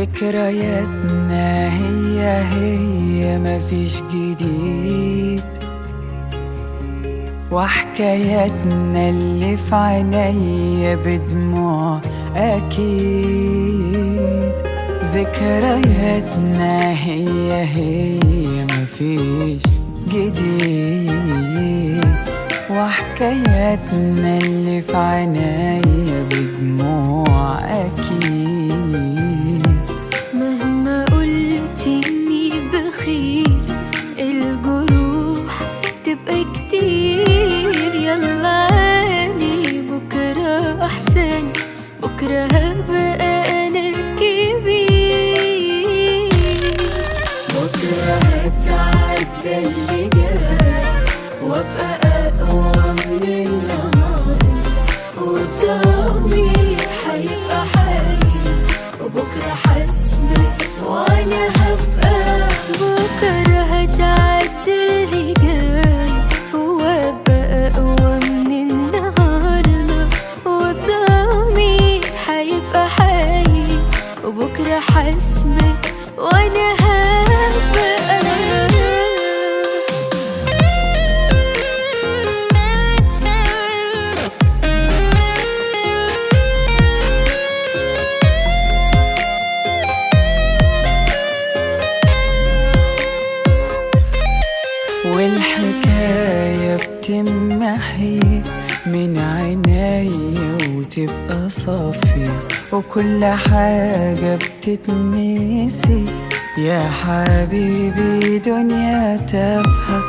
ذكرياتنا هي مفيش جديد، وحكاياتنا اللي في عينيا بدموع أكيد. ذكرياتنا هي مفيش جديد، وحكاياتنا اللي في عينيا بدموع أكيد. مهما قلت إني بخير الجروح تبقى كتير، يلا عادي بكرة أحسن، بكرة هبقى أنا الكبير. بكرة هتعدى اللي جاي وابقى أقوى من النهار، والضمير هيبقى حي، وبكرة حاسبك وأنا هبقى. بكرة هتعدي اللي جاي وابقى أقوى من النهاردة، والضمير هيبقى حي، وبكرة حاسبك وأنا هبقى. والحكاية بتمحي من عينيا وتبقى صافية، وكل حاجة بتتنسي يا حبيبي، دنيا تافهة.